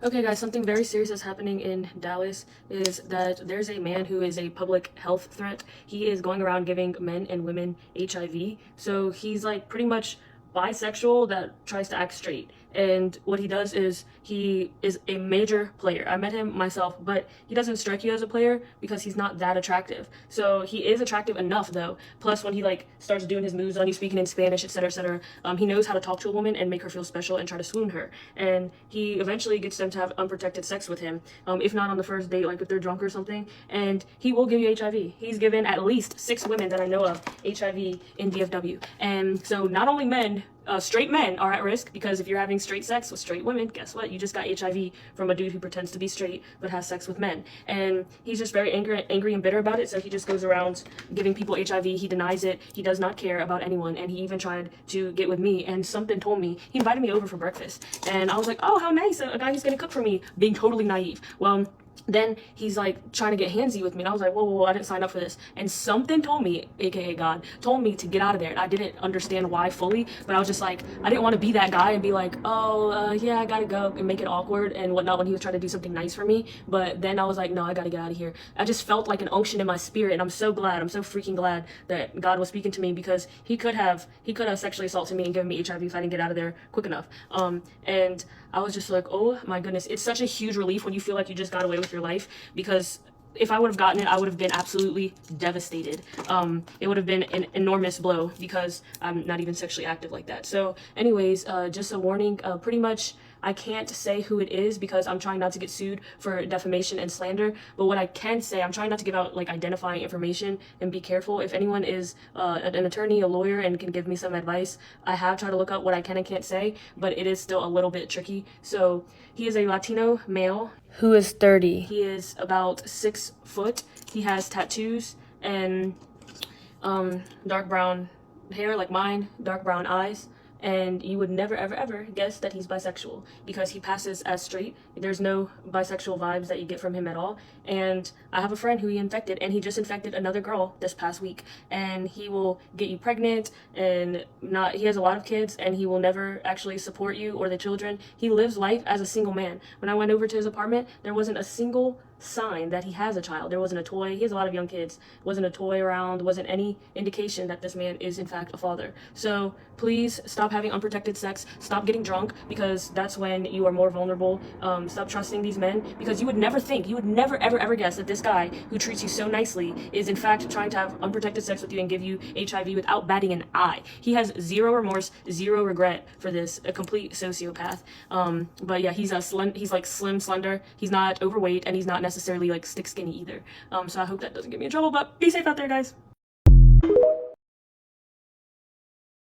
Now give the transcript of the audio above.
Okay, guys, something very serious that's happening in Dallas is that there's a man who is a public health threat. He is going around giving men and women HIV. So he's like pretty much bisexual that tries to act straight. And what he does is he is a major player. I met him myself, but he doesn't strike you as a player because he's not that attractive. So he is attractive enough though. Plus, when he like starts doing his moves on you, speaking in Spanish, etc., etc., he knows how to talk to a woman and make her feel special and try to swoon her. And he eventually gets them to have unprotected sex with him, if not on the first date, like if they're drunk or something. And he will give you HIV. He's given at least 6 women that I know of HIV in DFW. And so not only men, straight men are at risk, because if you're having straight sex with straight women, guess what? You just got HIV from a dude who pretends to be straight but has sex with men. And he's just very angry and bitter about it, so he just goes around giving people HIV. He denies it. He does not care about anyone, and he even tried to get with me, and something told me, he invited me over for breakfast, and I was like, oh, how nice, a guy who's gonna cook for me, being totally naive. Well, then he's like trying to get handsy with me, and I was like, whoa, I didn't sign up for this. And something told me, aka God, told me to get out of there. And I didn't understand why fully, but I was just like, I didn't want to be that guy and be like, oh, yeah, I gotta go, and make it awkward and whatnot when he was trying to do something nice for me. But then I was like, no, I gotta get out of here. I just felt like an unction in my spirit, and I'm so freaking glad that God was speaking to me, because he could have sexually assaulted me and given me HIV if I didn't get out of there quick enough. And I was just like, oh my goodness, it's such a huge relief when you feel like you just got away with your life, because if I would have gotten it, I would have been absolutely devastated. It would have been an enormous blow, because I'm not even sexually active like that. So anyways, just a warning, pretty much I can't say who it is because I'm trying not to get sued for defamation and slander. But what I can say, I'm trying not to give out like identifying information, and be careful. If anyone is an attorney, a lawyer, and can give me some advice, I have tried to look up what I can and can't say, but it is still a little bit tricky. So he is a Latino male who is 30. He is about 6 foot. He has tattoos and dark brown hair like mine, dark brown eyes. And you would never, ever, ever guess that he's bisexual, because he passes as straight. There's no bisexual vibes that you get from him at all. And I have a friend who he infected, and he just infected another girl this past week. And he will get you pregnant, and he has a lot of kids, and he will never actually support you or the children. He lives life as a single man. When I went over to his apartment, there wasn't a single sign that he has a child. There wasn't a toy. He has a lot of young kids. Wasn't a toy around. Wasn't any indication that this man is in fact a father. So please stop having unprotected sex. Stop getting drunk, because that's when you are more vulnerable. Stop trusting these men, because you would never think, you would never ever guess that this guy who treats you so nicely is in fact trying to have unprotected sex with you and give you HIV without batting an eye. He has zero remorse, zero regret for this. A complete sociopath. But yeah, he's like slim, slender. He's not overweight, and he's not necessarily like stick skinny either. So I hope that doesn't get me in trouble, but be safe out there, guys.